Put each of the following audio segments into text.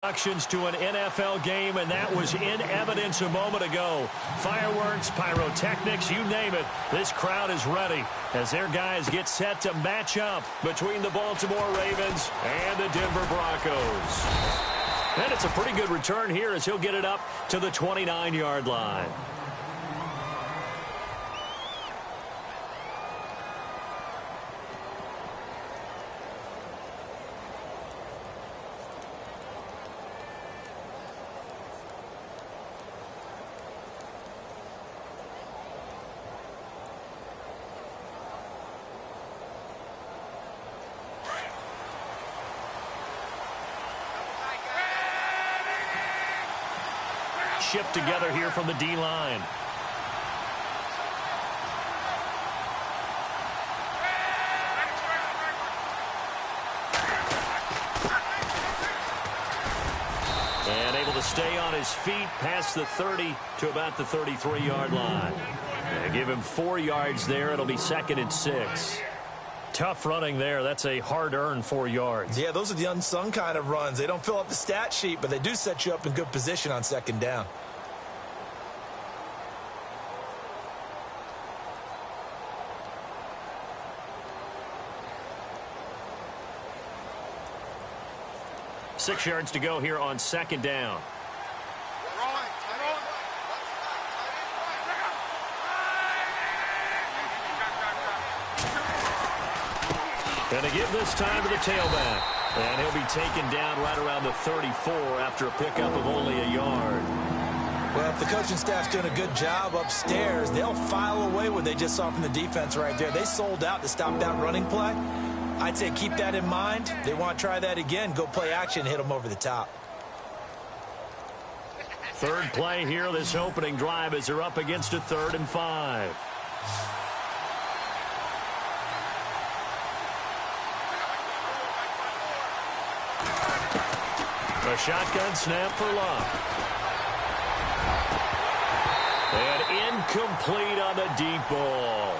Introductions to an NFL game, and that was in evidence a moment ago. Fireworks, pyrotechnics, you name it. This crowd is ready as their guys get set to match up between the Baltimore Ravens and the Denver Broncos. And it's a pretty good return here as he'll get it up to the 29-yard line. Shift together here from the D-line. And able to stay on his feet past the 30 to about the 33-yard line. And give him 4 yards there. It'll be 2nd and 6. Tough running there. That's a hard-earned 4 yards. Yeah, those are the unsung kind of runs. They don't fill up the stat sheet, but they do set you up in good position on 2nd down. Six yards to go here on 2nd down. And to give this time to the tailback. And he'll be taken down right around the 34 after a pickup of only a yard. Well, if the coaching staff's doing a good job upstairs, they'll file away what they just saw from the defense right there. They sold out to stop that running play. I'd say keep that in mind. They want to try that again. Go play action, hit them over the top. Third play here, this opening drive as they're up against a 3rd and 5. A shotgun snap for Luck. And incomplete on the deep ball.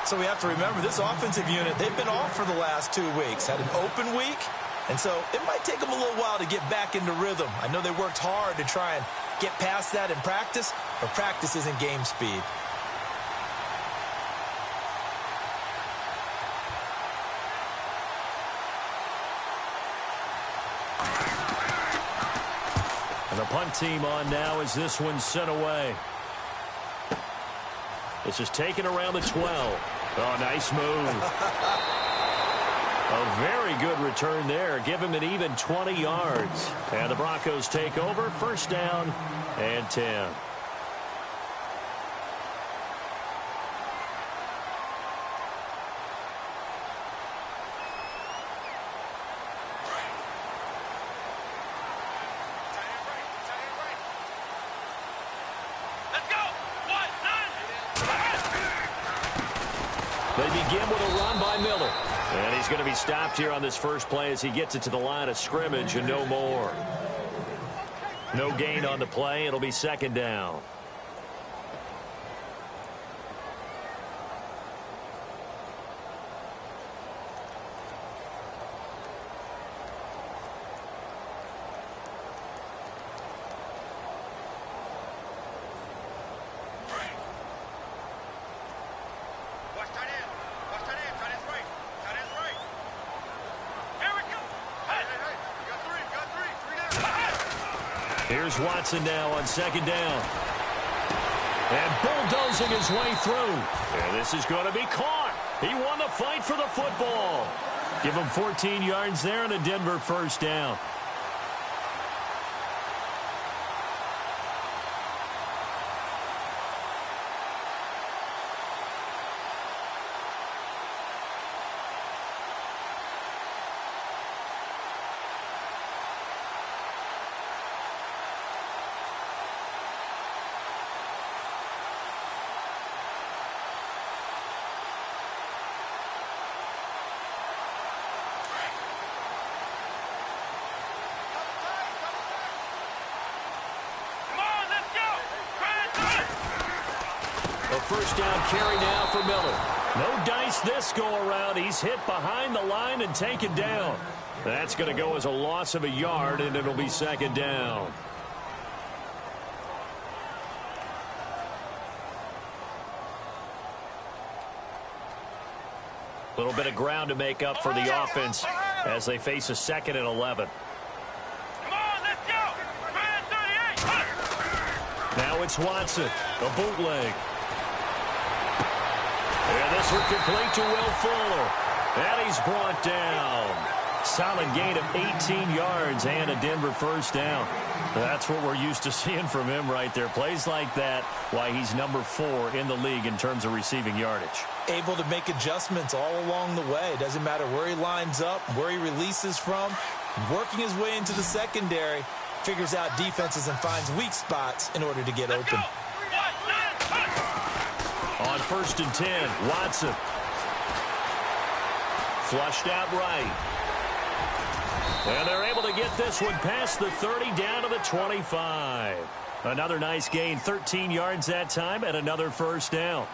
So we have to remember this offensive unit, they've been off for the last 2 weeks. Had an open week, and so it might take them a little while to get back into rhythm. I know they worked hard to try and get past that in practice, but practice isn't game speed. And the punt team on now as this one's sent away. This is taken around the 12. Oh, nice move. A very good return there. Give him an even 20 yards. And the Broncos take over. 1st down and 10. They begin with a run by Miller. And he's going to be stopped here on this first play as he gets it to the line of scrimmage and no more. No gain on the play. It'll be 2nd down. Here's Watson now on 2nd down. And bulldozing his way through. And this is going to be caught. He won the fight for the football. Give him 14 yards there and a Denver 1st down. A 1st down carry now for Miller. No dice this go around. He's hit behind the line and taken down. That's going to go as a loss of a yard, and it'll be second down. A little bit of ground to make up for the offense as they face a 2nd and 11. Come on, let's go! 38. Now it's Watson, a bootleg. And this one complete to Will Fuller. And he's brought down. Solid gain of 18 yards and a Denver first down. That's what we're used to seeing from him right there. Plays like that, why he's number 4 in the league in terms of receiving yardage. Able to make adjustments all along the way. Doesn't matter where he lines up, where he releases from. Working his way into the secondary. Figures out defenses and finds weak spots in order to get open. On 1st and 10, Watson. Flushed out right. And they're able to get this one past the 30 down to the 25. Another nice gain, 13 yards that time, and another first down.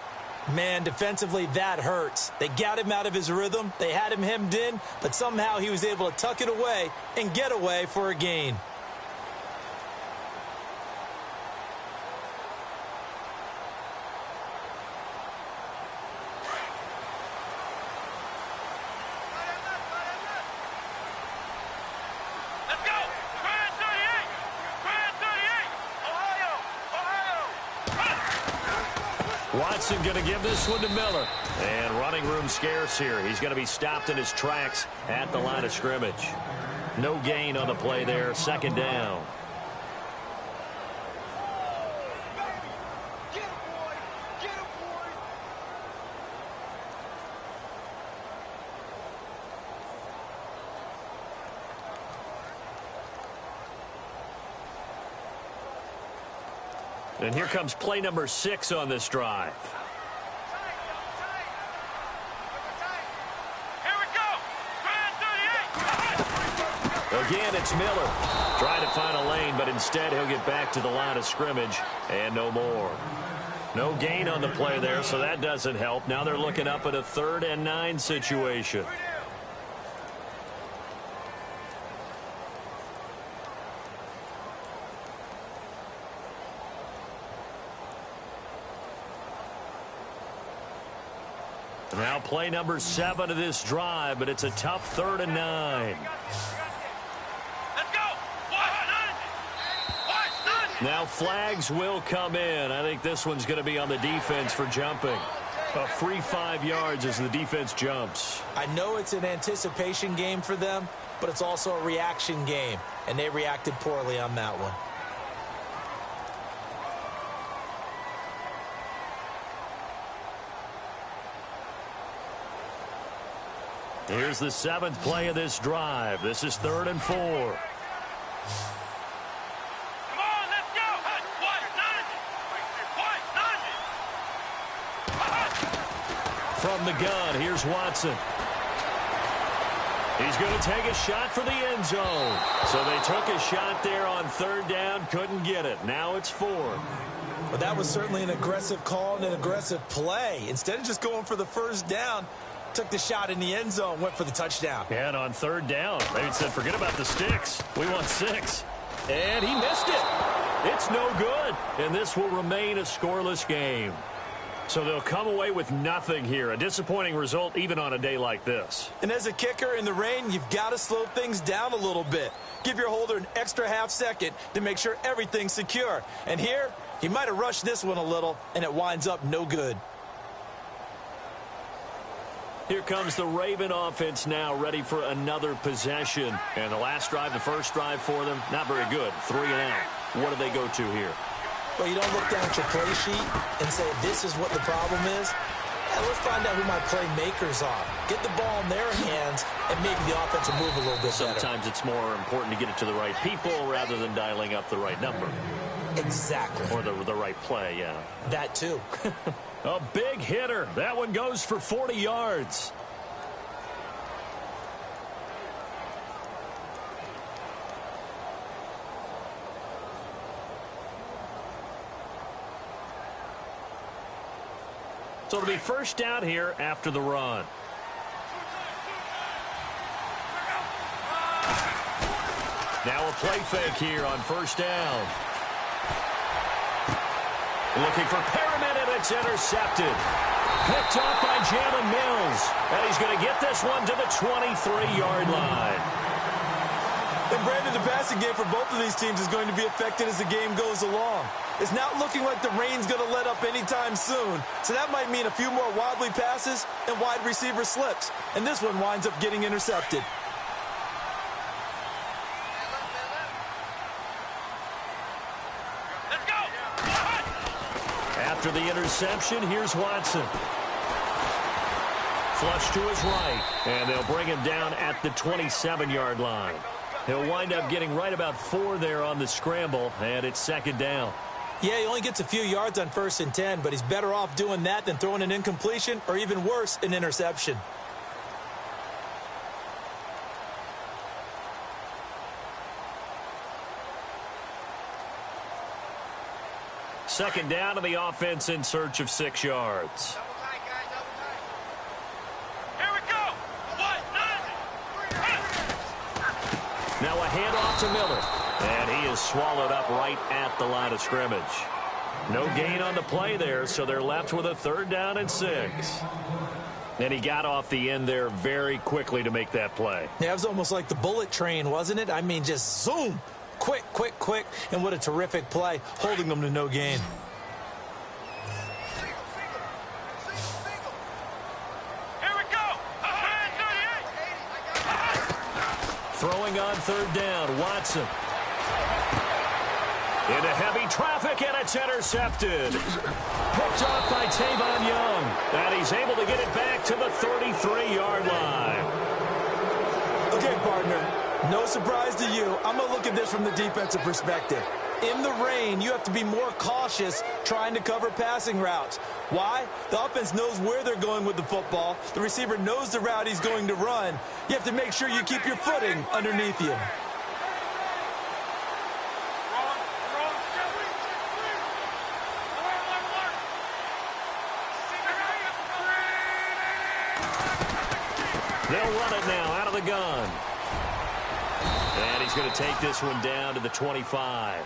Man, defensively, that hurts. They got him out of his rhythm. They had him hemmed in, but somehow he was able to tuck it away and get away for a gain. Watson going to give this one to Miller. And running room scarce here. He's going to be stopped in his tracks at the line of scrimmage. No gain on the play there. Second down. And here comes play number 6 on this drive. Here we go. Again, it's Miller. Trying to find a lane, but instead he'll get back to the line of scrimmage and no more. No gain on the play there, so that doesn't help. Now they're looking up at a 3rd and 9 situation. Now play number 7 of this drive, but it's a tough 3rd and 9. Let's go. Now flags will come in. I think this one's going to be on the defense for jumping. A free 5 yards as the defense jumps. I know it's an anticipation game for them, but it's also a reaction game, and they reacted poorly on that one. Here's the 7th play of this drive. This is 3rd and 4. Come on, let's go. From the gun, here's Watson. He's going to take a shot for the end zone. So they took a shot there on 3rd down, couldn't get it. Now it's 4th. But that was certainly an aggressive call and an aggressive play. Instead of just going for the first down, took the shot in the end zone, went for the touchdown. And on 3rd down, they said, forget about the sticks. We want 6. And he missed it. It's no good. And this will remain a scoreless game. So they'll come away with nothing here. A disappointing result even on a day like this. And as a kicker in the rain, you've got to slow things down a little bit. Give your holder an extra half second to make sure everything's secure. And here, he might have rushed this one a little, and it winds up no good. Here comes the Raven offense now, ready for another possession. And the last drive, the first drive for them, not very good. 3 and out. What do they go to here? Well, you don't look down at your play sheet and say, this is what the problem is. Yeah, let's find out who my playmakers are. Get the ball in their hands, and maybe the offense will move a little bit better. Sometimes it's more important to get it to the right people rather than dialing up the right number. Exactly. Or the right play, yeah. That too. A big hitter. That one goes for 40 yards. So it'll be first down here after the run. Now a play fake here on first down. Looking for Perriman, and it's intercepted. Picked up by Jalen Mills. And he's going to get this one to the 23-yard line. And Brandon, the passing game for both of these teams is going to be affected as the game goes along. It's not looking like the rain's going to let up anytime soon. So that might mean a few more wobbly passes and wide receiver slips. And this one winds up getting intercepted. Let's go. After the interception, here's Watson. Flush to his right, and they'll bring him down at the 27-yard line. He'll wind up getting right about 4 there on the scramble, and it's second down. Yeah, he only gets a few yards on 1st and 10, but he's better off doing that than throwing an incompletion or even worse, an interception. Second down to the offense in search of 6 yards. Here we go. 1, 9. Now a handoff to Miller. And he is swallowed up right at the line of scrimmage. No gain on the play there, so they're left with a 3rd down and 6. And he got off the end there very quickly to make that play. Yeah, it was almost like the bullet train, wasn't it? I mean, just zoom. Quick, quick, quick. And what a terrific play, holding them to no gain. Here we go. Throwing on 3rd down, Watson. Into heavy traffic, and it's intercepted. Picked off by Tavon Young. And he's able to get it back to the 33-yard line. Okay, partner, no surprise to you. I'm going to look at this from the defensive perspective. In the rain, you have to be more cautious trying to cover passing routes. Why? The offense knows where they're going with the football. The receiver knows the route he's going to run. You have to make sure you keep your footing underneath you. They'll run it now out of the gun. And he's going to take this one down to the 25.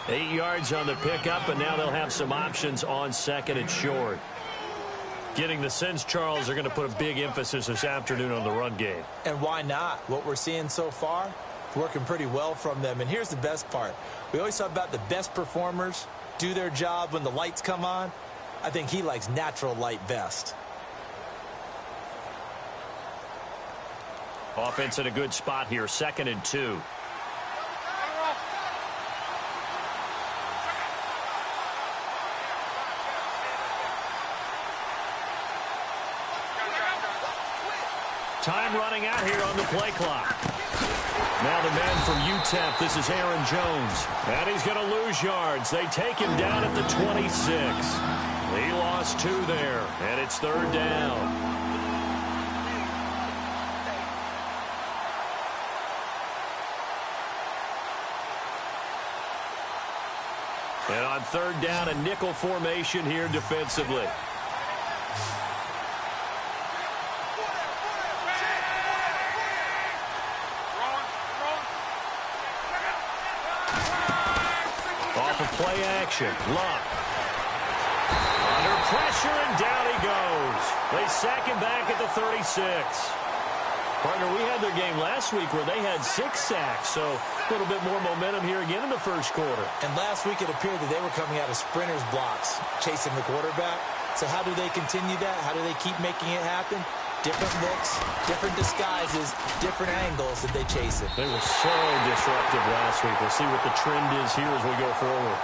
8 yards on the pickup, and now they'll have some options on 2nd and short. Getting the sense, Charles, are going to put a big emphasis this afternoon on the run game. And why not? What we're seeing so far, working pretty well from them. And here's the best part. We always talk about the best performers do their job when the lights come on. I think he likes natural light best. Offense in a good spot here, 2nd and 2. Time running out here on the play clock. Now the man from UTEP, this is Aaron Jones. And he's going to lose yards. They take him down at the 26. He lost 2 there, and it's 3rd down. And on 3rd down, a nickel formation here defensively. Off of play action, Luck. Under pressure, and down he goes. They sack him back at the 36. Partner, we had their game last week where they had 6 sacks, so a little bit more momentum here again in the 1st quarter. And last week it appeared that they were coming out of sprinters blocks, chasing the quarterback. So how do they continue that? How do they keep making it happen? Different looks, different disguises, different angles that they chase it. They were so disruptive last week. We'll see what the trend is here as we go forward.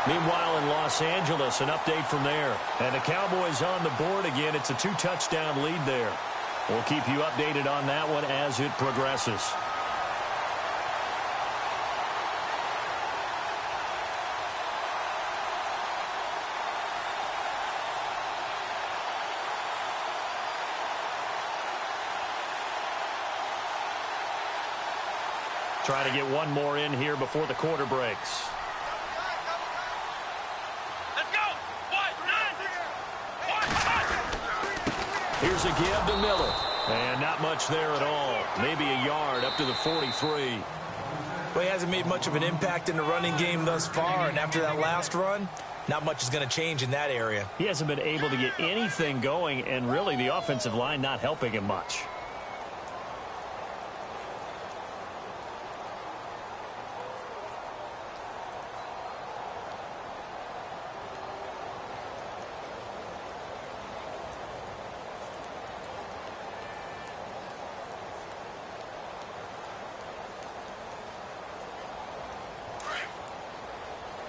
Meanwhile, in Los Angeles, an update from there. And the Cowboys on the board again. It's a 2-touchdown lead there. We'll keep you updated on that one as it progresses. Try to get one more in here before the quarter breaks. Let's go. 1, 9. Here's a give to Miller. And not much there at all. Maybe a yard up to the 43. Well, he hasn't made much of an impact in the running game thus far, and after that last run, not much is going to change in that area. He hasn't been able to get anything going, and really the offensive line not helping him much.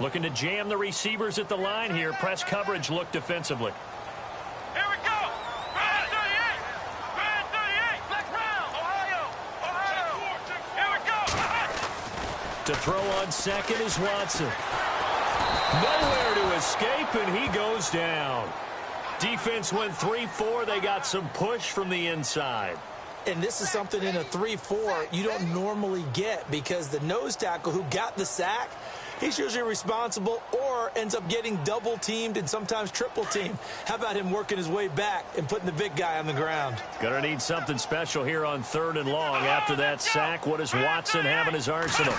Looking to jam the receivers at the line here. Press coverage look defensively. Here we go. Brand 38. Brand 38. Black round. Ohio. Here we go. To throw on second is Watson. Nowhere to escape, and he goes down. Defense went 3-4. They got some push from the inside. And this is something in a 3-4 you don't normally get, because the nose tackle who got the sack, he's usually responsible or ends up getting double-teamed and sometimes triple-teamed. How about him working his way back and putting the big guy on the ground? Gonna need something special here on 3rd and long. After that sack, what does Watson have in his arsenal?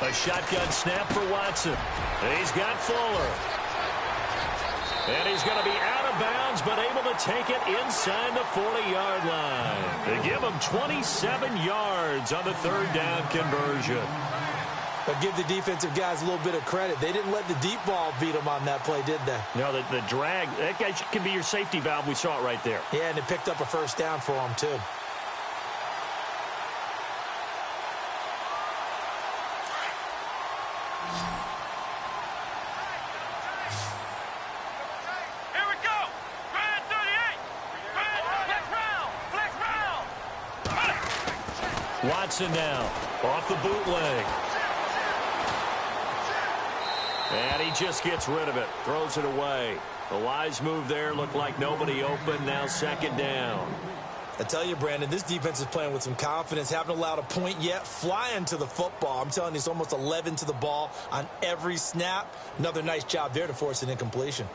A shotgun snap for Watson. And he's got Fuller. And he's going to be out of bounds, but able to take it inside the 40-yard line. They give him 27 yards on the 3rd down conversion. But give the defensive guys a little bit of credit. They didn't let the deep ball beat them on that play, did they? No, the drag, that guy can be your safety valve. We saw it right there. Yeah, and it picked up a first down for them, too. Here we go. Brand 38. Flex round. Watson now off the bootleg. And he just gets rid of it, throws it away. A wise move there, looked like nobody open, now 2nd down. I tell you, Brandon, this defense is playing with some confidence. Haven't allowed a point yet, flying to the football. I'm telling you, it's almost 11 to the ball on every snap. Another nice job there to force an incompletion.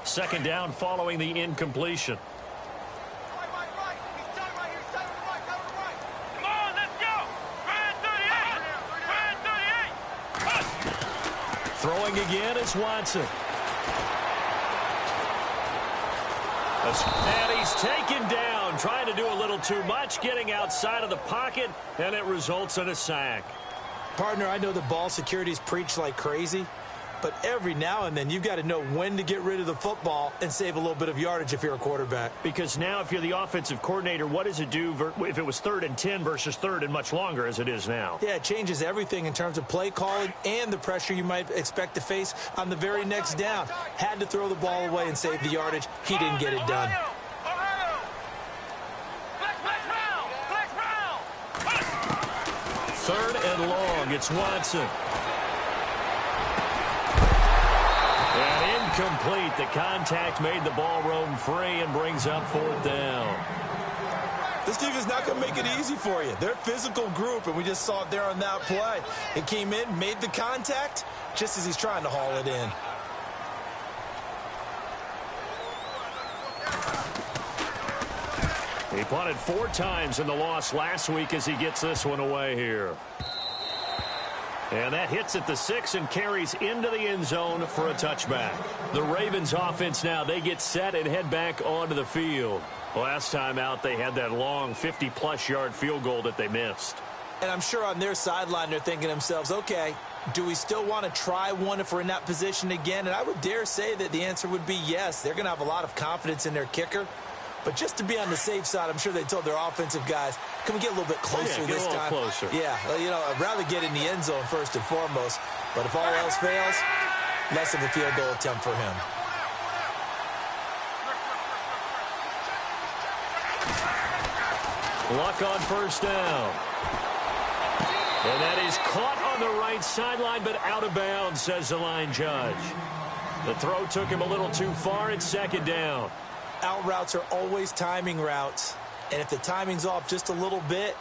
Second down following the incompletion. Come on, let's go. Brand 38. Brand 38. Throwing again is Watson. And he's taken down, trying to do a little too much, getting outside of the pocket, and it results in a sack. Partner, I know the ball security's preached like crazy, but every now and then you've got to know when to get rid of the football and save a little bit of yardage if you're a quarterback. Because now if you're the offensive coordinator, what does it do if it was 3rd and 10 versus 3rd and much longer as it is now? Yeah, it changes everything in terms of play calling and the pressure you might expect to face on the very next down. Had to throw the ball away and save the yardage. He didn't get it done. Ohio. Flex round. 3rd and long, it's Watson. And incomplete. The contact made the ball roam free and brings up 4th down. This team is not going to make it easy for you. They're a physical group, and we just saw it there on that play. It came in, made the contact, just as he's trying to haul it in. He punted 4 times in the loss last week as he gets this one away here. And that hits at the 6 and carries into the end zone for a touchback. The Ravens offense now, they get set and head back onto the field. Last time out, they had that long 50-plus yard field goal that they missed. And I'm sure on their sideline they're thinking to themselves, okay, do we still want to try one if we're in that position again? And I would dare say that the answer would be yes. They're going to have a lot of confidence in their kicker. But just to be on the safe side, I'm sure they told their offensive guys, can we get a little bit closer this time? Closer. Yeah, well, you know, I'd rather get in the end zone first and foremost. But if all else fails, less of a field goal attempt for him. Luck on 1st down. And that is caught on the right sideline, but out of bounds, says the line judge. The throw took him a little too far. It's 2nd down. Out routes are always timing routes. And if the timing's off just a little bit,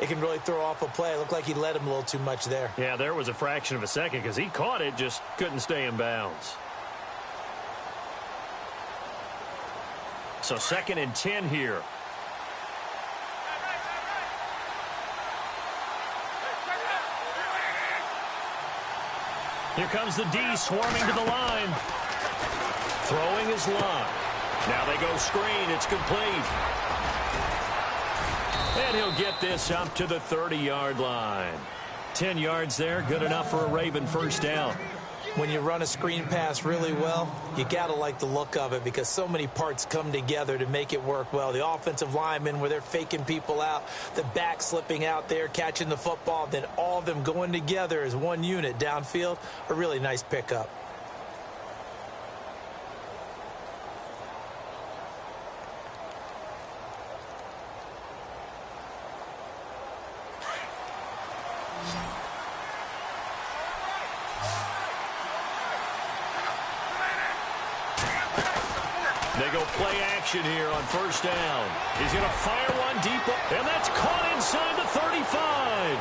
it can really throw off a play. It looked like he led him a little too much there. Yeah, there was a fraction of a second because he caught it, just couldn't stay in bounds. So 2nd and 10 here. Here comes the D swarming to the line. Throwing his line. Now they go screen. It's complete. And he'll get this up to the 30-yard line. 10 yards there. Good enough for a Raven first down. When you run a screen pass really well, you got to like the look of it because so many parts come together to make it work well. The offensive linemen where they're faking people out, the back slipping out there, catching the football, then all of them going together as one unit downfield. A really nice pickup. They go play action here on first down. He's going to fire one deep, and that's caught inside the 35.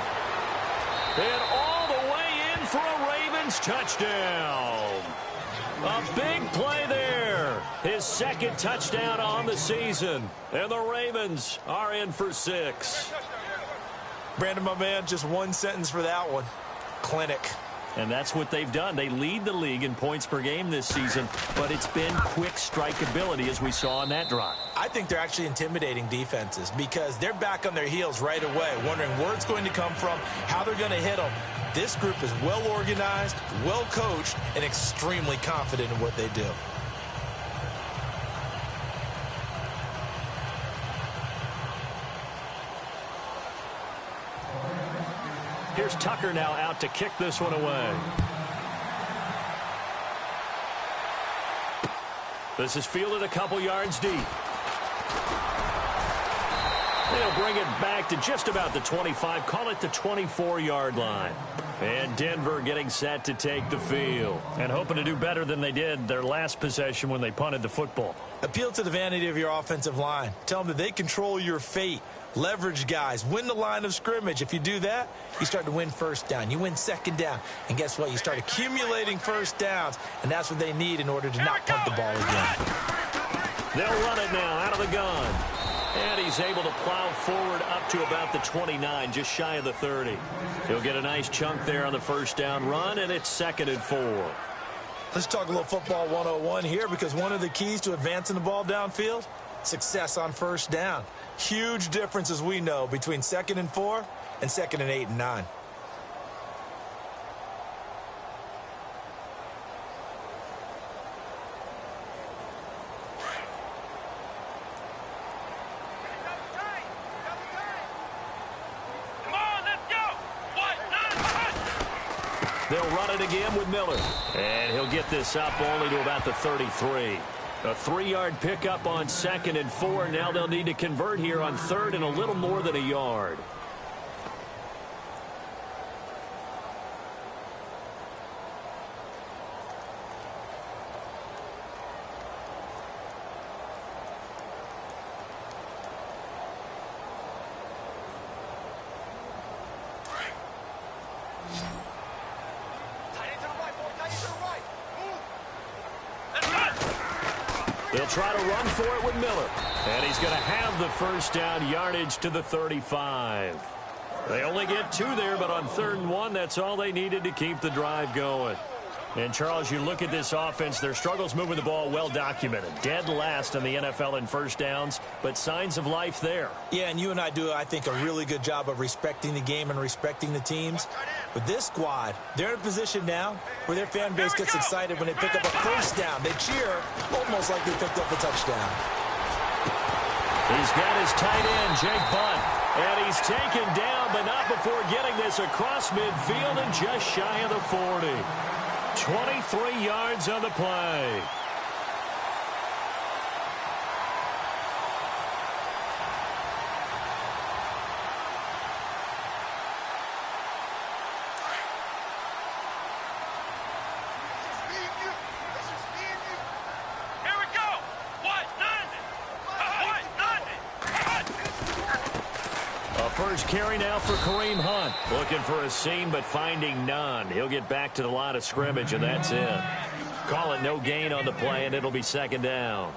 And all the way in for a Ravens touchdown. A big play there. His 2nd touchdown on the season. And the Ravens are in for 6. Brandon, my man, just one sentence for that one. Clinic. And that's what they've done. They lead the league in points per game this season, but it's been quick strikeability as we saw on that drive. I think they're actually intimidating defenses because they're back on their heels right away, wondering where it's going to come from, how they're going to hit them. This group is well organized, well coached, and extremely confident in what they do. Here's Tucker now out to kick this one away. This is fielded a couple yards deep. They'll bring it back to just about the 25, call it the 24-yard line. And Denver getting set to take the field and hoping to do better than they did their last possession when they punted the football. Appeal to the vanity of your offensive line. Tell them that they control your fate. Leverage guys. Win the line of scrimmage. If you do that, you start to win first down. You win second down. And guess what? You start accumulating first downs. And that's what they need in order to not punt the ball again. They'll run it now out of the gun. And he's able to plow forward up to about the 29, just shy of the 30. He'll get a nice chunk there on the first down run, and it's 2nd and 4. Let's talk a little football 101 here because one of the keys to advancing the ball downfield, success on first down. Huge difference, as we know, between 2nd and 4 and 2nd and 8 and 9. They'll run it again with Miller. And he'll get this up only to about the 33. A 3-yard pickup on 2nd and 4. Now they'll need to convert here on 3rd and a little more than a yard. They'll try to run for it with Miller. And he's going to have the first down yardage to the 35. They only get 2 there, but on 3rd and 1, that's all they needed to keep the drive going. And, Charles, you look at this offense, their struggles moving the ball well documented. Dead last in the NFL in first downs, but signs of life there. Yeah, and you and I do, I think, a really good job of respecting the game and respecting the teams. But this squad, they're in a position now where their fan base gets excited when they pick up a first down. They cheer almost like they picked up a touchdown. He's got his tight end, Jake Bunt. And he's taken down, but not before getting this across midfield and just shy of the 40. 23 yards on the play. yards carry now for Kareem Hunt. Looking for a seam, but finding none. He'll get back to the line of scrimmage, and that's it. Call it no gain on the play, and it'll be second down.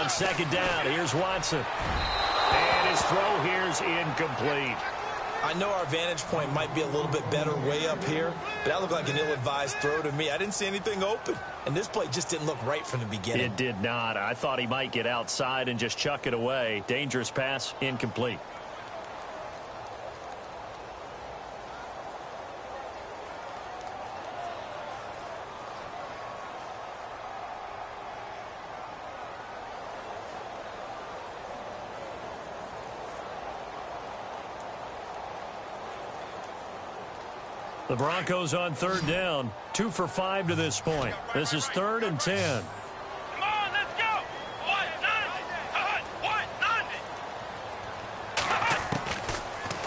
Second down, here's Watson. And his throw here's incomplete. I know our vantage point might be a little bit better way up here, but that looked like an ill-advised throw to me. I didn't see anything open, and this play just didn't look right from the beginning. It did not. I thought he might get outside and just chuck it away. Dangerous pass, incomplete. The Broncos on third down. 2 for 5 to this point. This is 3rd and 10. Come on, let's go.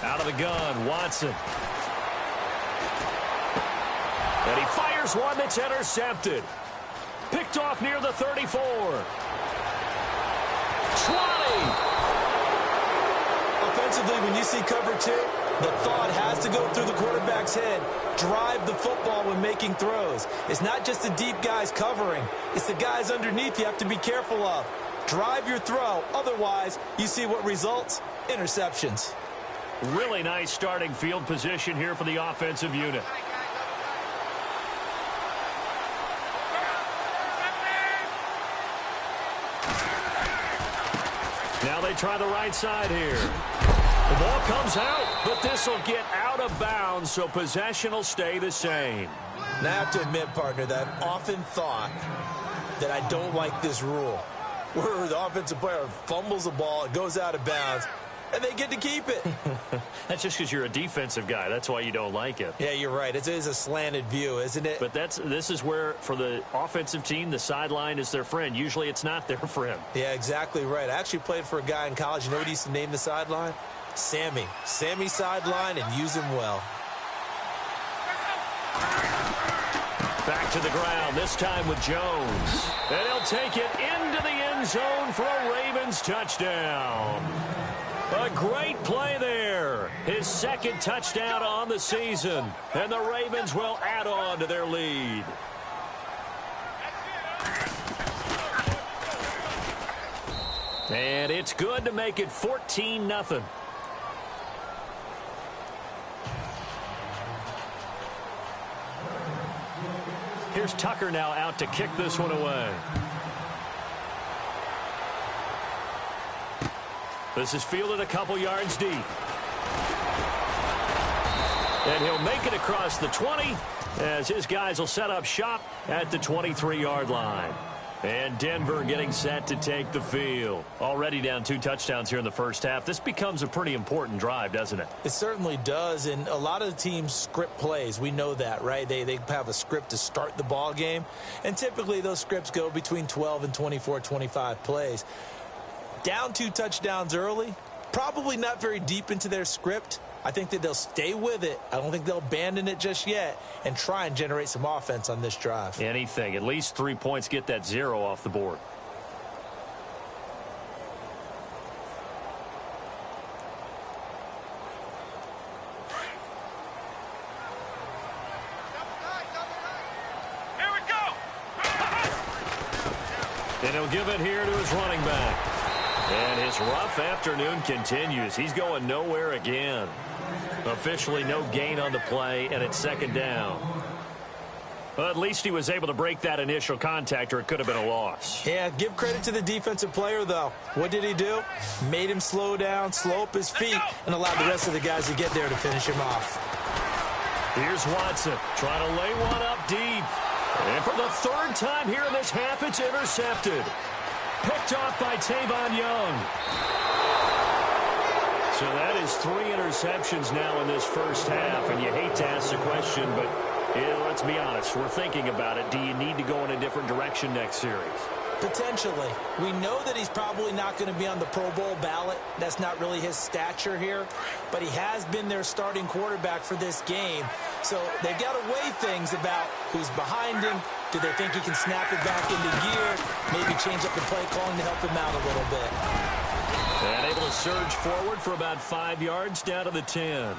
Out of the gun, Watson. And he fires one that's intercepted. Picked off near the 34. 20. Offensively, when you see cover 2, the thought has to go through the quarterback's head. Drive the football when making throws. It's not just the deep guys covering. It's the guys underneath you have to be careful of. Drive your throw. Otherwise, you see what results? Interceptions. Really nice starting field position here for the offensive unit. Now they try the right side here. The ball comes out, but this will get out of bounds, so possession will stay the same. Now, I have to admit, partner, that I've often thought that I don't like this rule, where the offensive player fumbles the ball, it goes out of bounds, and they get to keep it. That's just because you're a defensive guy. That's why you don't like it. Yeah, you're right. It is a slanted view, isn't it? But this is where, for the offensive team, the sideline is their friend. Usually it's not their friend. Yeah, exactly right. I actually played for a guy in college. You know what he used to name the sideline? Sammy. Sammy sideline, and use him well. Back to the ground, this time with Jones. And he'll take it into the end zone for a Ravens touchdown. A great play there. His second touchdown on the season. And the Ravens will add on to their lead. And it's good to make it 14-0. Here's Tucker now out to kick this one away. This is fielded a couple yards deep. And he'll make it across the 20 as his guys will set up shop at the 23-yard line. And Denver getting set to take the field. Already down 2 touchdowns here in the first half. This becomes a pretty important drive, doesn't it? It certainly does, and a lot of the teams script plays. We know that, right? They have a script to start the ball game, and typically those scripts go between 12 and 24, 25 plays. Down 2 touchdowns early, probably not very deep into their script. I think that they'll stay with it. I don't think they'll abandon it just yet and try and generate some offense on this drive. Anything. At least 3 points, get that 0 off the board. Here we go. And he'll give it here to his running back. And his rough afternoon continues. He's going nowhere again. Officially no gain on the play, and it's second down. But at least he was able to break that initial contact, or it could have been a loss. Yeah, give credit to the defensive player, though. What did he do? Made him slow down, slow up his feet, and allowed the rest of the guys to get there to finish him off. Here's Watson trying to lay one up deep. And for the 3rd time here in this half, it's intercepted. Picked off by Tavon Young. So that is 3 interceptions now in this first half, and you hate to ask the question, but Yeah, let's be honest. We're thinking about it. Do you need to go in a different direction next series? Potentially. We know that he's probably not going to be on the Pro Bowl ballot. That's not really his stature here. But he has been their starting quarterback for this game. So they've got to weigh things about who's behind him. Do they think he can snap it back into gear? Maybe change up the play calling to help him out a little bit. And able to surge forward for about 5 yards down to the 10.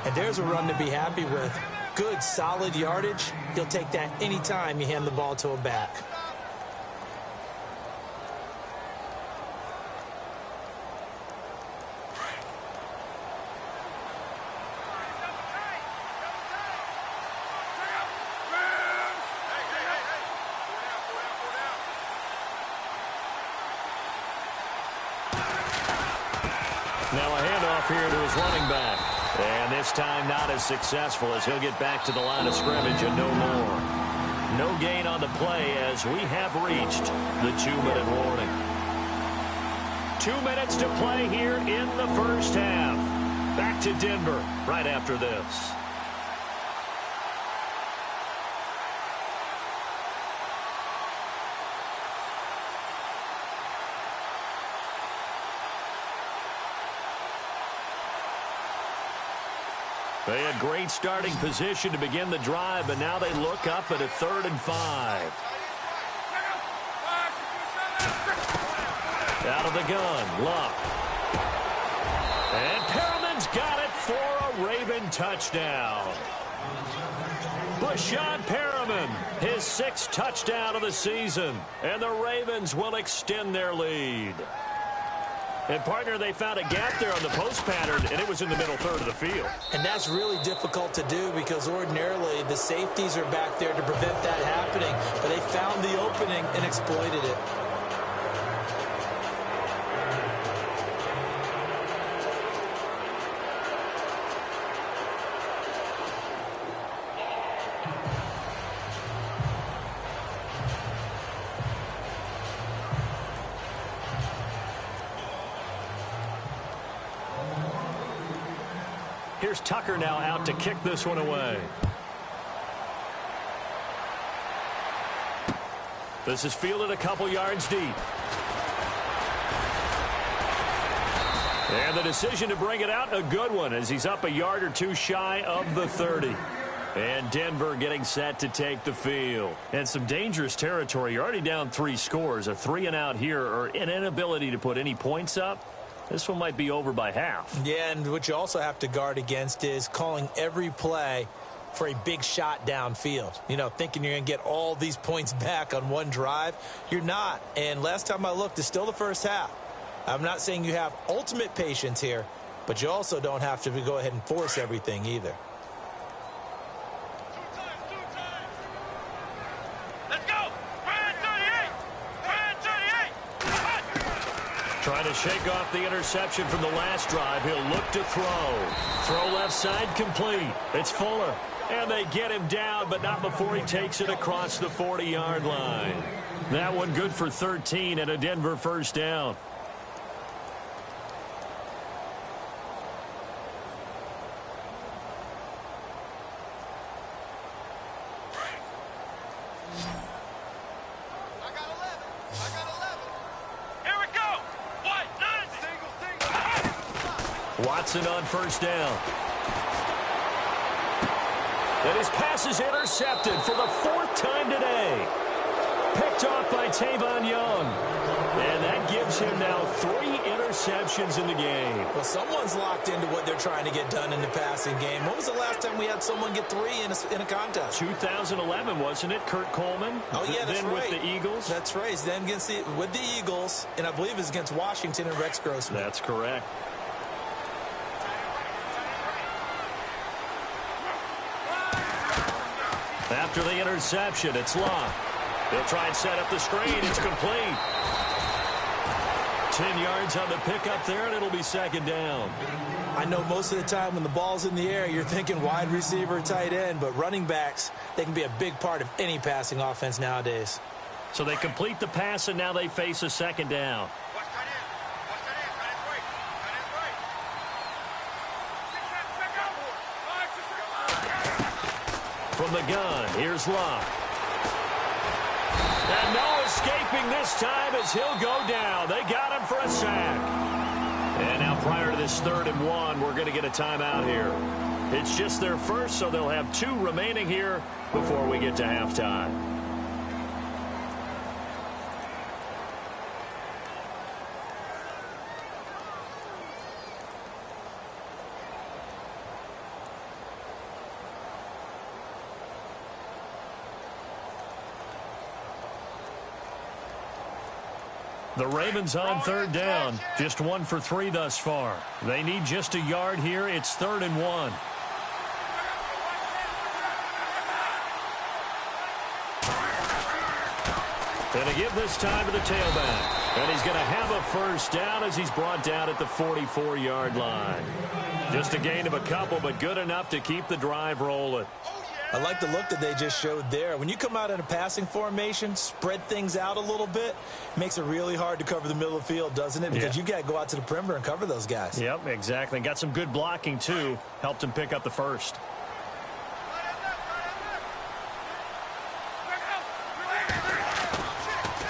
And there's a run to be happy with. Good, solid yardage. He'll take that anytime you hand the ball to him back. Now a handoff here to his running back. And this time not as successful as he'll get back to the line of scrimmage and no more. No gain on the play as we have reached the 2-minute warning. 2 minutes to play here in the first half. Back to Denver right after this. They had great starting position to begin the drive, but now they look up at a 3rd and 5. Out of the gun, Luck. And Perriman's got it for a Raven touchdown. Brashad Perriman, his 6th touchdown of the season. And the Ravens will extend their lead. And, partner, they found a gap there on the post pattern, and it was in the middle third of the field. And that's really difficult to do because ordinarily the safeties are back there to prevent that happening. But they found the opening and exploited it. Here's Tucker now out to kick this one away. This is fielded a couple yards deep. And the decision to bring it out, a good one, as he's up a yard or two shy of the 30. And Denver getting set to take the field. And some dangerous territory. You're already down 3 scores. A 3-and-out here, or an inability to put any points up. This one might be over by half. Yeah, and what you also have to guard against is calling every play for a big shot downfield. You know, thinking you're going to get all these points back on one drive. You're not. And last time I looked, it's still the first half. I'm not saying you have ultimate patience here, but you also don't have to go ahead and force everything either. Trying to shake off the interception from the last drive. He'll look to throw. Throw left side complete. It's Fuller. And they get him down, but not before he takes it across the 40-yard line. That one good for 13 and a Denver first down. Watson on first down. And his pass is intercepted for the 4th time today. Picked off by Tavon Young. And that gives him now 3 interceptions in the game. Well, someone's locked into what they're trying to get done in the passing game. When was the last time we had someone get 3 in a contest? 2011, wasn't it? Kurt Coleman? Oh, yeah, that's right. Then with the Eagles? That's right. Then with the Eagles, and I believe it's against Washington and Rex Grossman. That's correct. After the interception, it's Locke. They'll try and set up the screen. It's complete. 10 yards on the pickup there, and it'll be 2nd down. I know most of the time when the ball's in the air, you're thinking wide receiver, tight end, but running backs, they can be a big part of any passing offense nowadays. So they complete the pass, and now they face a 2nd down. From from the gun. Here's Luck. And no escaping this time as he'll go down. They got him for a sack. And now prior to this 3rd and 1, we're going to get a timeout here. It's just their first, so they'll have 2 remaining here before we get to halftime. The Ravens on 3rd down. Just 1 for 3 thus far. They need just a yard here. It's 3rd and 1. Going to give this time to the tailback. And he's going to have a first down as he's brought down at the 44-yard line. Just a gain of a couple, but good enough to keep the drive rolling. I like the look that they just showed there. When you come out in a passing formation, spread things out a little bit, makes it really hard to cover the middle of the field, doesn't it? Because you got to go out to the perimeter and cover those guys. Yep, exactly. Got some good blocking, too. Helped him pick up the first.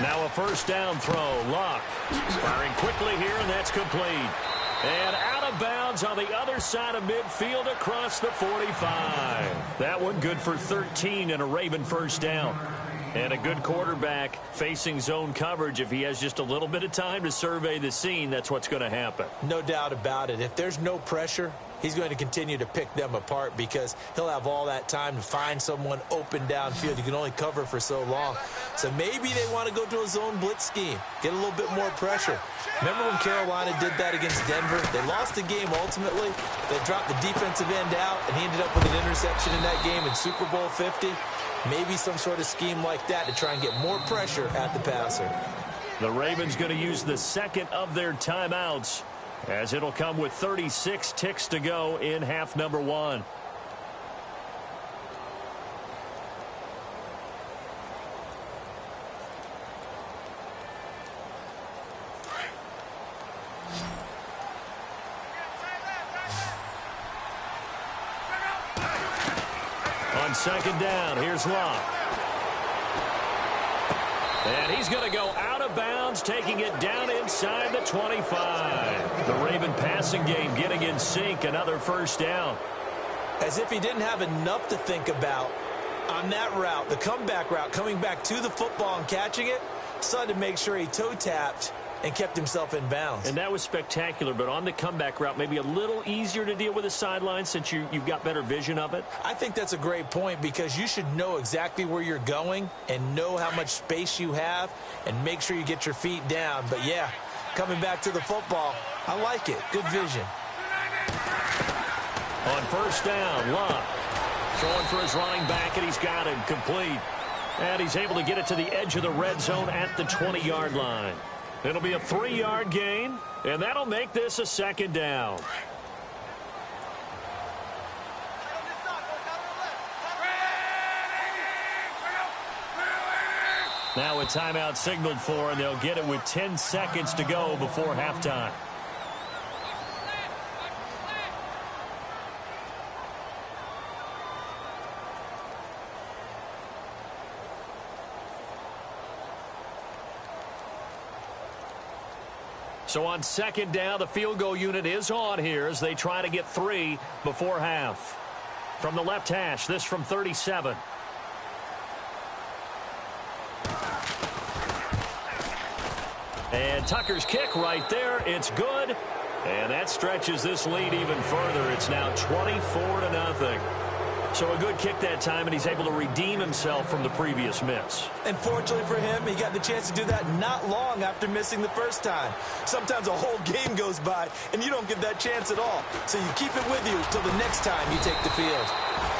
Now a first down throw. Luck firing quickly here, and that's complete. And out of bounds on the other side of midfield across the 45. That one good for 13 and a Raven first down. And a good quarterback facing zone coverage. If he has just a little bit of time to survey the scene, that's what's going to happen. No doubt about it. If there's no pressure, he's going to continue to pick them apart because he'll have all that time to find someone open downfield. You can only cover for so long. So maybe they want to go to a zone blitz scheme, get a little bit more pressure. Remember when Carolina did that against Denver? They lost the game ultimately. They dropped the defensive end out, and he ended up with an interception in that game in Super Bowl 50. Maybe some sort of scheme like that to try and get more pressure at the passer. The Ravens going to use the second of their timeouts, as it'll come with 36 ticks to go in half number 1. On second down, here's Luck. And he's going to go out of bounds, taking it down inside the 25. The Raven passing game getting in sync, another first down. As if he didn't have enough to think about on that route, the comeback route, coming back to the football and catching it, decided to make sure he toe-tapped and kept himself in bounds. And that was spectacular, but on the comeback route, maybe a little easier to deal with the sideline since you've got better vision of it. I think that's a great point because you should know exactly where you're going and know how much space you have and make sure you get your feet down. But, yeah, coming back to the football, I like it. Good vision. On first down, Luck throwing for his running back, and he's got him complete. And he's able to get it to the edge of the red zone at the 20-yard line. It'll be a 3-yard gain, and that'll make this a second down. Now a timeout signaled for, and they'll get it with 10 seconds to go before halftime. So on second down, the field goal unit is on here as they try to get 3 before half. From the left hash, this from 37. And Tucker's kick right there. It's good. And that stretches this lead even further. It's now 24-0. So a good kick that time, and he's able to redeem himself from the previous miss. And fortunately for him, he got the chance to do that not long after missing the first time. Sometimes a whole game goes by, and you don't get that chance at all. So you keep it with you until the next time you take the field.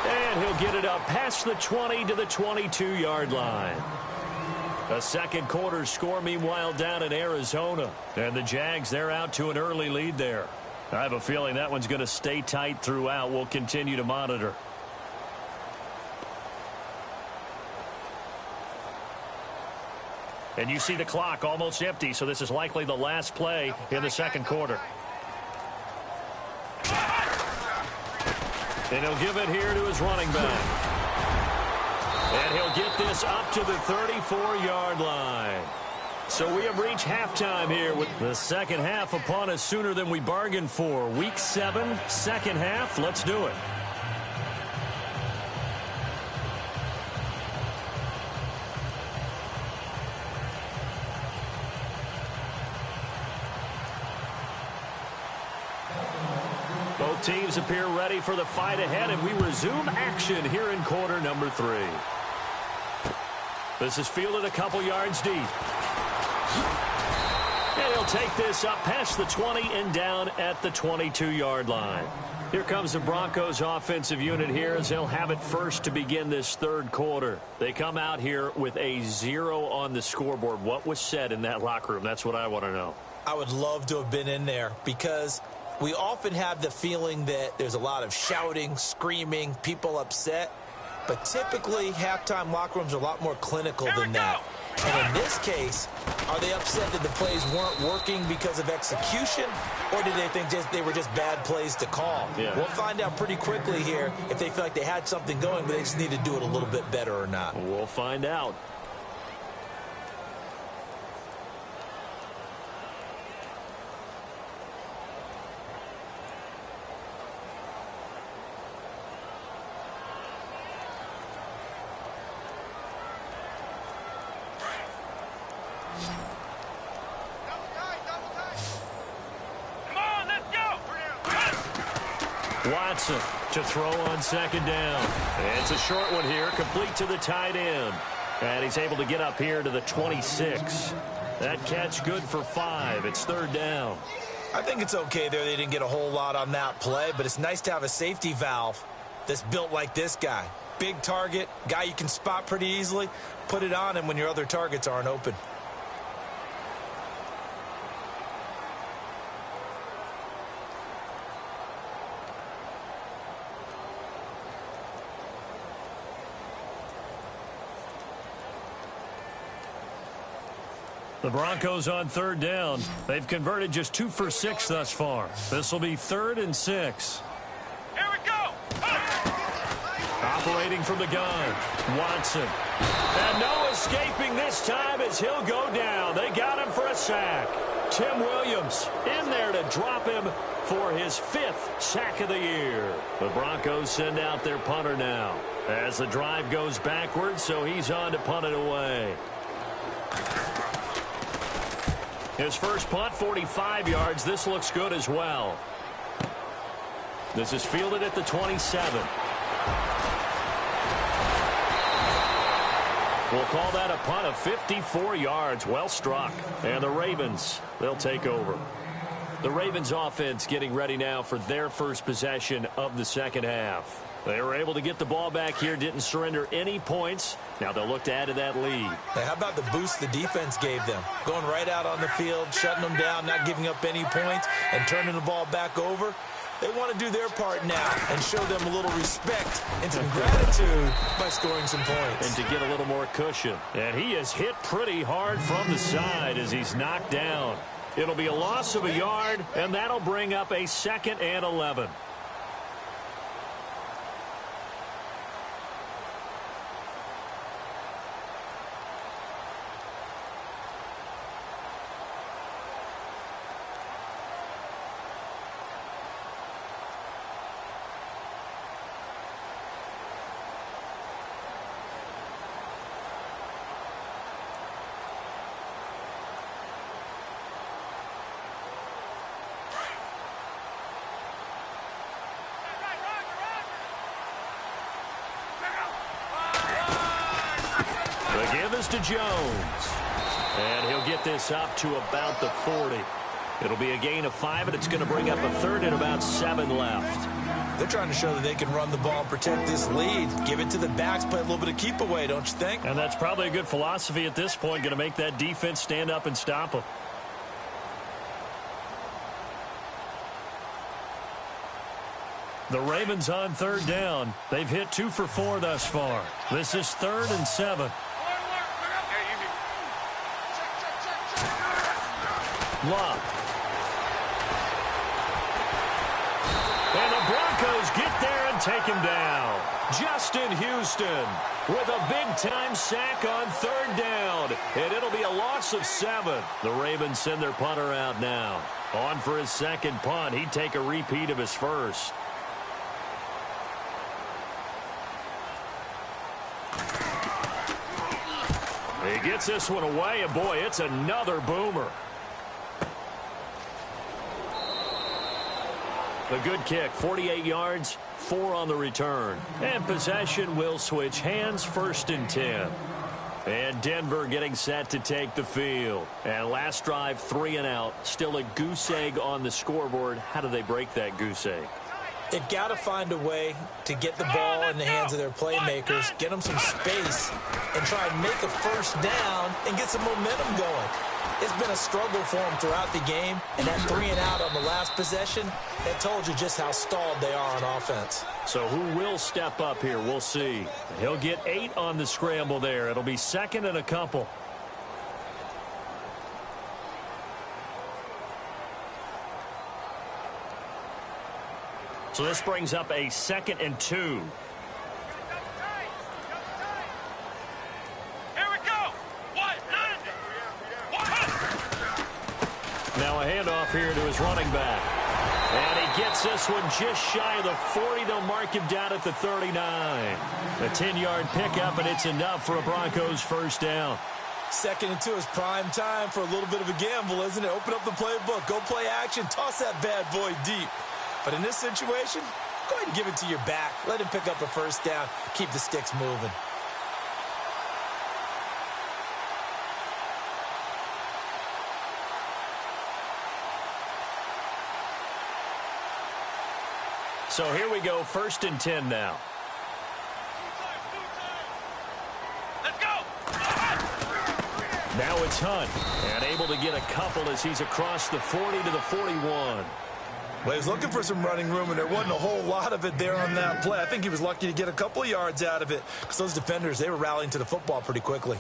And he'll get it up past the 20 to the 22-yard line. A second quarter score, meanwhile, down in Arizona. And the Jags, they're out to an early lead there. I have a feeling that one's going to stay tight throughout. We'll continue to monitor. And you see the clock almost empty, so this is likely the last play in the second quarter. And he'll give it here to his running back. And he'll get this up to the 34-yard line. So we have reached halftime here with the second half upon us sooner than we bargained for. Week 7, second half. Let's do it. Both teams appear ready for the fight ahead, and we resume action here in quarter number 3. This is fielded a couple yards deep. And he'll take this up past the 20 and down at the 22-yard line. Here comes the Broncos offensive unit here as they'll have it first to begin this third quarter. They come out here with a 0 on the scoreboard. What was said in that locker room? That's what I want to know. I would love to have been in there because we often have the feeling that there's a lot of shouting, screaming, people upset. But typically, halftime locker rooms are a lot more clinical than that. And in this case, are they upset that the plays weren't working because of execution, or did they think they were just bad plays to call? Yeah. We'll find out pretty quickly here if they feel like they had something going, but they just need to do it a little bit better or not. We'll find out. Watson to throw on second down. It's a short one here, complete to the tight end. And he's able to get up here to the 26. That catch good for 5. It's third down. I think it's okay there. They didn't get a whole lot on that play, but it's nice to have a safety valve that's built like this guy. Big target, guy you can spot pretty easily. Put it on him when your other targets aren't open. The Broncos on third down. They've converted just 2 for 6 thus far. This will be 3rd and 6. Here we go. Operating from the gun, Watson. And no escaping this time as he'll go down. They got him for a sack. Tim Williams in there to drop him for his 5th sack of the year. The Broncos send out their punter now as the drive goes backwards, so he's on to punt it away. His first punt, 45 yards. This looks good as well. This is fielded at the 27. We'll call that a punt of 54 yards. Well struck. And the Ravens, they'll take over. The Ravens offense getting ready now for their first possession of the second half. They were able to get the ball back here, didn't surrender any points. Now they'll look to add to that lead. Hey, how about the boost the defense gave them? Going right out on the field, shutting them down, not giving up any points, and turning the ball back over. They want to do their part now and show them a little respect and some gratitude by scoring some points. And to get a little more cushion. And he is hit pretty hard from the side as he's knocked down. It'll be a loss of a yard, and that'll bring up a 2nd and 11. The give is to Jones. And he'll get this up to about the 40. It'll be a gain of 5, and it's going to bring up a 3rd and about 7 left. They're trying to show that they can run the ball and protect this lead. Give it to the backs, play a little bit of keep away, don't you think? And that's probably a good philosophy at this point, going to make that defense stand up and stop them. The Ravens on third down. They've hit 2 for 4 thus far. This is 3rd and 7. Love. And the Broncos get there and take him down. Justin Houston with a big-time sack on third down. And it'll be a loss of 7. The Ravens send their punter out now. On for his second punt. He'd take a repeat of his first. He gets this one away, and boy, it's another boomer. A good kick, 48 yards, 4 on the return. And possession will switch hands, 1st and 10. And Denver getting set to take the field. And last drive, 3 and out. Still a goose egg on the scoreboard. How do they break that goose egg? They've got to find a way to get the ball in the hands of their playmakers, get them some space, and try and make a first down and get some momentum going. It's been a struggle for them throughout the game, and that 3 and out on the last possession, that told you just how stalled they are on offense. So who will step up here? We'll see. He'll get 8 on the scramble there. It'll be 2nd and a couple. So this brings up a 2nd and 2. Here we go. Now a handoff here to his running back. And he gets this one just shy of the 40. They'll mark him down at the 39. A 10-yard pickup, and it's enough for a Broncos first down. 2nd and 2 is prime time for a little bit of a gamble, isn't it? Open up the playbook, go play action, toss that bad boy deep. But in this situation, go ahead and give it to your back. Let him pick up a first down. Keep the sticks moving. So here we go, 1st and 10 now. Let's go. Now it's Hunt, and able to get a couple as he's across the 40 to the 41. Well, he was looking for some running room, and there wasn't a whole lot of it there on that play. I think he was lucky to get a couple of yards out of it because those defenders, they were rallying to the football pretty quickly.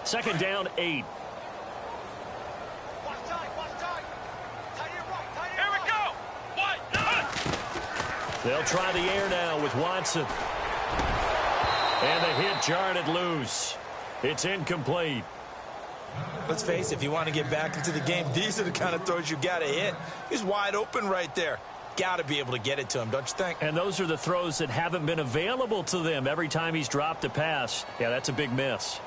Second down, 8. They'll try the air now with Watson. And the hit jarred it loose. It's incomplete. Let's face it, if you want to get back into the game, these are the kind of throws you got to hit. He's wide open right there. Got to be able to get it to him, don't you think? And those are the throws that haven't been available to them every time he's dropped a pass. Yeah, that's a big miss.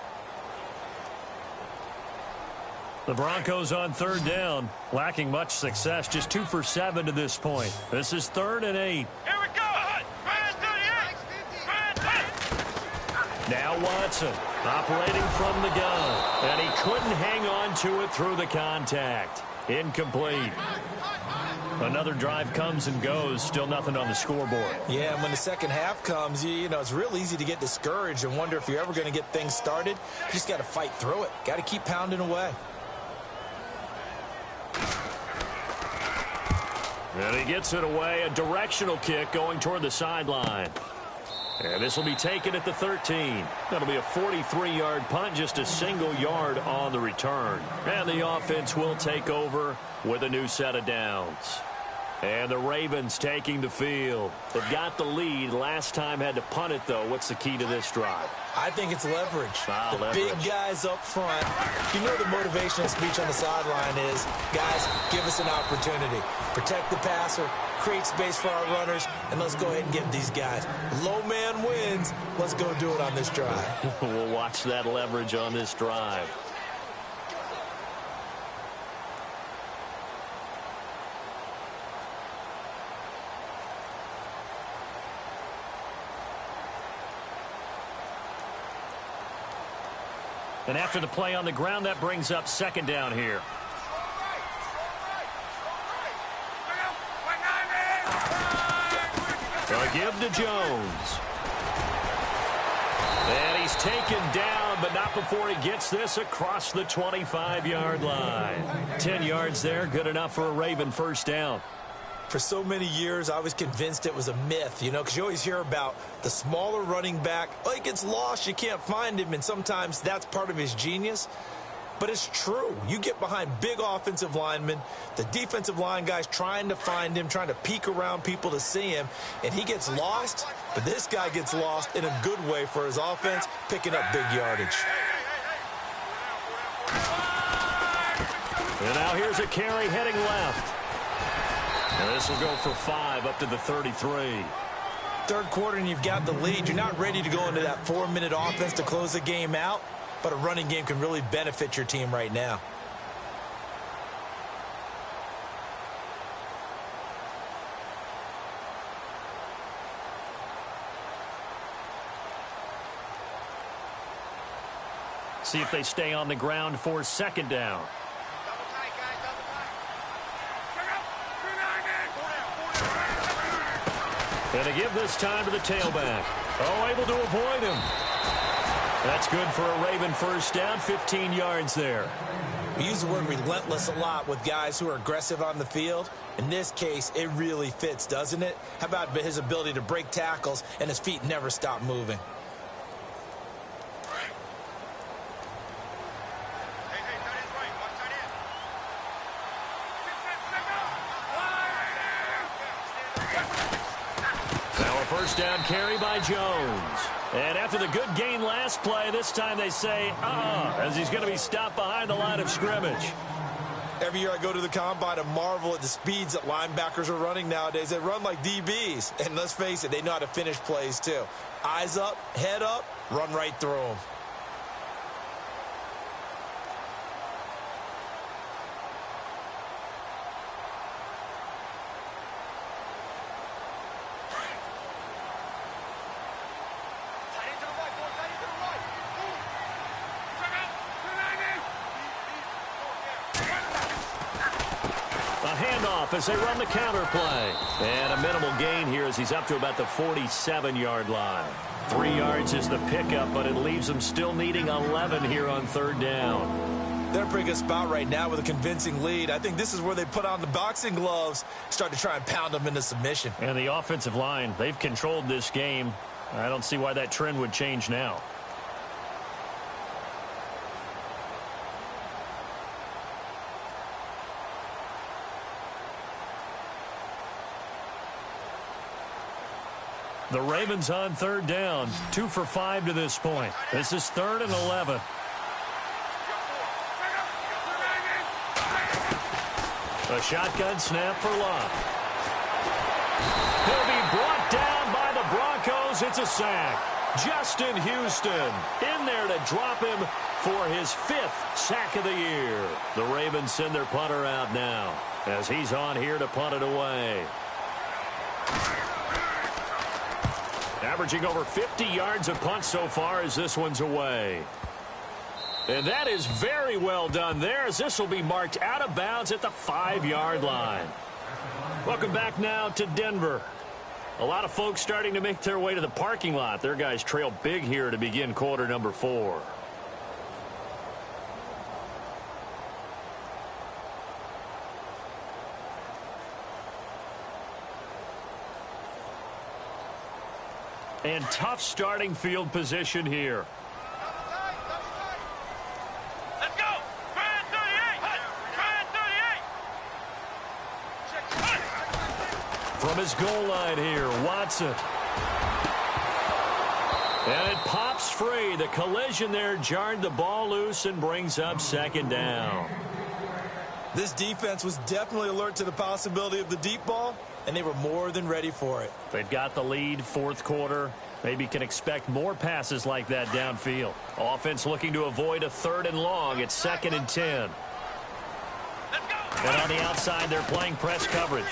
The Broncos on 3rd down, lacking much success, just 2 for 7 to this point. This is 3rd and 8. Here we go. Now Watson operating from the gun, and he couldn't hang on to it through the contact. Incomplete. Another drive comes and goes, still nothing on the scoreboard. Yeah, and when the second half comes, you know, it's real easy to get discouraged and wonder if you're ever going to get things started. You just got to fight through it. Got to keep pounding away. And he gets it away, a directional kick going toward the sideline. And this will be taken at the 13. That'll be a 43-yard punt, just a single yard on the return. And the offense will take over with a new set of downs. And the Ravens taking the field. They've got the lead. Last time had to punt it, though. What's the key to this drive? I think it's leverage. Leverage. Big guys up front. You know the motivational speech on the sideline is, guys, give us an opportunity. Protect the passer, create space for our runners, and let's go ahead and give these guys. Low man wins. Let's go do it on this drive. We'll watch that leverage on this drive. And after the play on the ground, that brings up 2nd down here. A give to Jones. And he's taken down, but not before he gets this across the 25-yard line. 10 yards there, good enough for a Raven first down. For so many years, I was convinced it was a myth, you know, because you always hear about the smaller running back. Oh, he gets lost, you can't find him, and sometimes that's part of his genius. But it's true. You get behind big offensive linemen, the defensive line guys trying to find him, trying to peek around people to see him, and he gets lost. But this guy gets lost in a good way for his offense, picking up big yardage. And now here's a carry heading left. And this will go for 5 up to the 33. Third quarter and you've got the lead. You're not ready to go into that 4-minute offense to close the game out, but a running game can really benefit your team right now. See if they stay on the ground for second down. And they give this time to the tailback. Oh, able to avoid him. That's good for a Raven first down, 15 yards there. We use the word relentless a lot with guys who are aggressive on the field. In this case, it really fits, doesn't it? How about his ability to break tackles and his feet never stop moving? First down carry by Jones. And after the good gain last play, this time they say, as he's going to be stopped behind the line of scrimmage. Every year I go to the combine and marvel at the speeds that linebackers are running nowadays. They run like DBs. And let's face it, they know how to finish plays too. Eyes up, head up, run right through them. As they run the counter play. And a minimal gain here as he's up to about the 47-yard line. 3 yards is the pickup, but it leaves them still needing 11 here on third down. They're in a pretty good spot right now with a convincing lead. I think this is where they put on the boxing gloves, start to try and pound them into submission. And the offensive line, they've controlled this game. I don't see why that trend would change now. The Ravens on third down, 2 for 5 to this point. This is 3rd and 11. A shotgun snap for Love. He'll be brought down by the Broncos. It's a sack. Justin Houston in there to drop him for his 5th sack of the year. The Ravens send their punter out now as he's on here to punt it away. Averaging over 50 yards a punt so far as this one's away. And that is very well done there as this will be marked out of bounds at the 5-yard line. Welcome back now to Denver. A lot of folks starting to make their way to the parking lot. Their guys trail big here to begin quarter number 4. And tough starting field position here. Let's go! Brand 38! Brand 38! From his goal line here, Watson. And it pops free. The collision there jarred the ball loose and brings up second down. This defense was definitely alert to the possibility of the deep ball, and they were more than ready for it. They've got the lead, 4th quarter. Maybe can expect more passes like that downfield. Offense looking to avoid a 3rd and long. It's 2nd and 10. And on the outside, they're playing press coverage.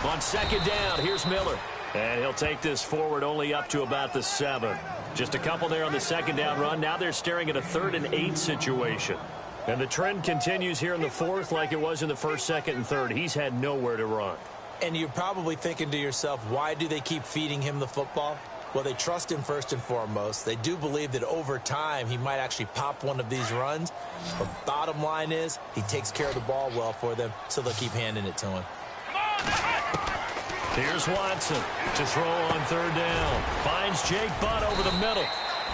On second down, here's Miller. And he'll take this forward only up to about the 7. Just a couple there on the second down run. Now they're staring at a 3rd and 8 situation. And the trend continues here in the 4th like it was in the 1st, 2nd, and 3rd. He's had nowhere to run. And you're probably thinking to yourself, why do they keep feeding him the football? Well, they trust him first and foremost. They do believe that over time he might actually pop one of these runs. But bottom line is he takes care of the ball well for them, so they'll keep handing it to him. Here's Watson to throw on third down. Finds Jake Butt over the middle.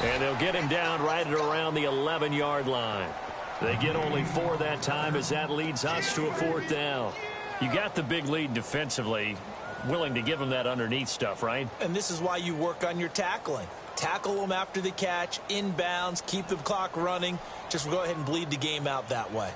And they'll get him down right at around the 11-yard line. They get only 4 that time as that leads us to a 4th down. You got the big lead defensively. Willing to give them that underneath stuff, right? And this is why you work on your tackling. Tackle them after the catch, inbounds, keep the clock running. Just go ahead and bleed the game out that way.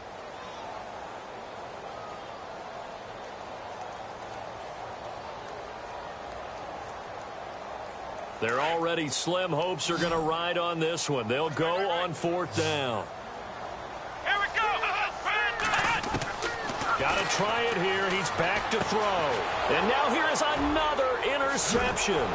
They're already slim hopes are going to ride on this one. They'll go on 4th down. Here we go. Got to try it here. He's back to throw. And now here is another interception.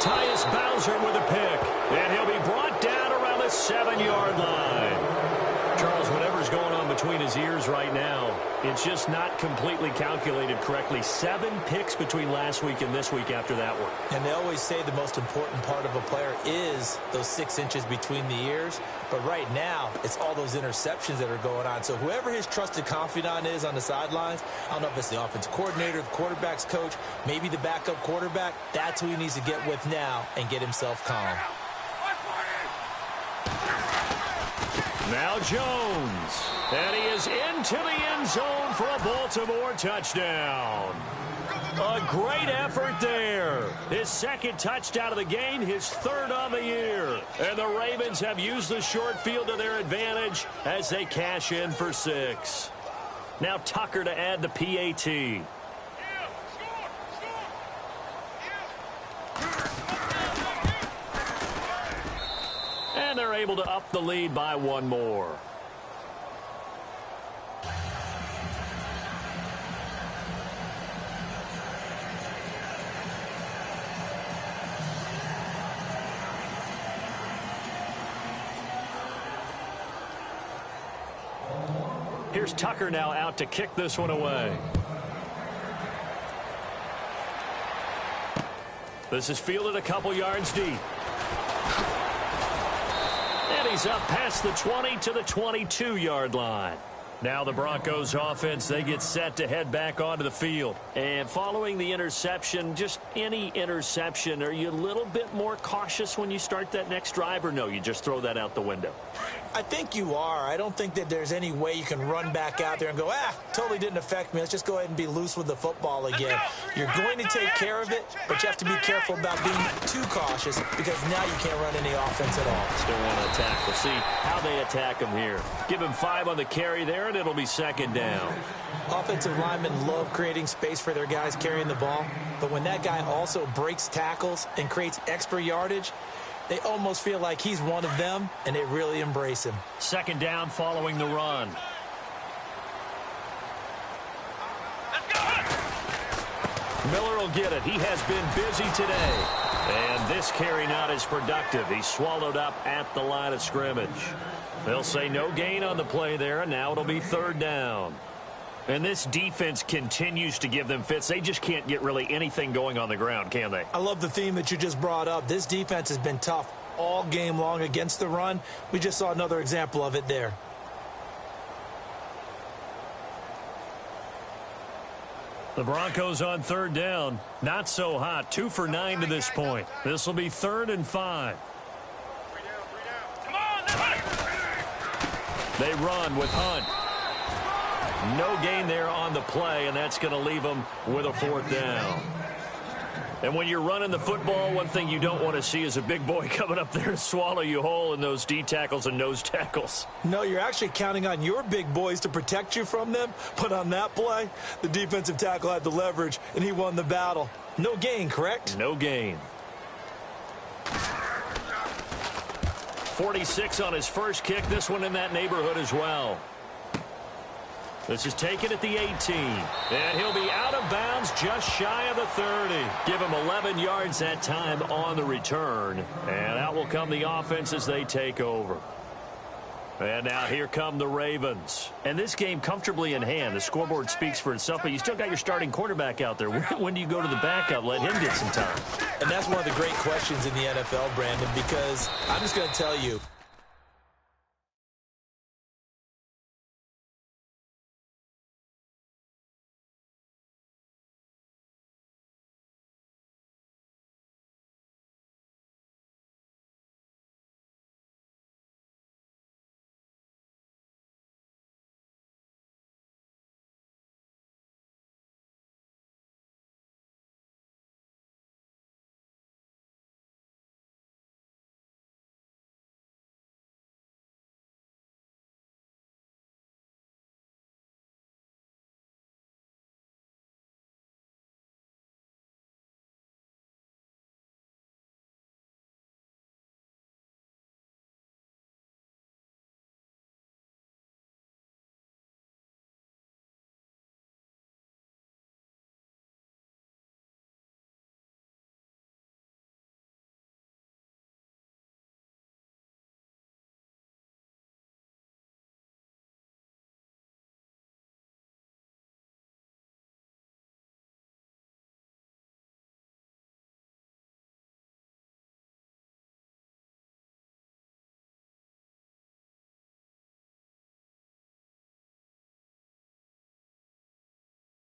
Tyus Bowser with a pick. And he'll be brought down around the 7-yard line. Charles, whatever's going on between his ears right now, it's just not completely calculated correctly. 7 picks between last week and this week after that one. And they always say the most important part of a player is those 6 inches between the ears. But right now, it's all those interceptions that are going on. So whoever his trusted confidant is on the sidelines, I don't know if it's the offensive coordinator, the quarterback's coach, maybe the backup quarterback, that's who he needs to get with now and get himself calm. Now Jones, and he is into the end zone for a Baltimore touchdown. A great effort there. His 2nd touchdown of the game, his 3rd on the year. And the Ravens have used the short field to their advantage as they cash in for 6. Now Tucker to add the PAT. And they're able to up the lead by 1 more. Here's Tucker now out to kick this one away. This is fielded a couple yards deep. And he's up past the 20 to the 22-yard line. Now the Broncos offense, they get set to head back onto the field. And following the interception, just any interception, are you a little bit more cautious when you start that next drive, or no, you just throw that out the window? I think you are. I don't think that there's any way you can run back out there and go, totally didn't affect me. Let's just go ahead and be loose with the football again. You're going to take care of it, but you have to be careful about being too cautious because now you can't run any offense at all. Still want to attack. We'll see how they attack him here. Give him 5 on the carry there, and it'll be 2nd down. Offensive linemen love creating space for their guys carrying the ball, but when that guy also breaks tackles and creates extra yardage, they almost feel like he's one of them, and they really embrace him. 2nd down following the run. Miller will get it. He has been busy today. And this carry not as productive. He's swallowed up at the line of scrimmage. They'll say no gain on the play there, and now it'll be 3rd down. And this defense continues to give them fits. They just can't get really anything going on the ground, can they? I love the theme that you just brought up. This defense has been tough all game long against the run. We just saw another example of it there. The Broncos on 3rd down. Not so hot. 2 for 9 to this point. This will be 3rd and 5. Come on, They run with Hunt. No gain there on the play, and that's going to leave them with a 4th down. And when you're running the football, one thing you don't want to see is a big boy coming up there and swallow you whole in those D tackles and nose tackles. No, you're actually counting on your big boys to protect you from them. But on that play, the defensive tackle had the leverage, and he won the battle. No gain, correct? No gain. 46 on his first kick. This one in that neighborhood as well. This is taken at the 18. And he'll be out of bounds just shy of the 30. Give him 11 yards that time on the return. And out will come the offense as they take over. And now here come the Ravens. And this game comfortably in hand. The scoreboard speaks for itself, but you still got your starting quarterback out there. When do you go to the backup? Let him get some time. And that's one of the great questions in the NFL, Brandon, because I'm just going to tell you,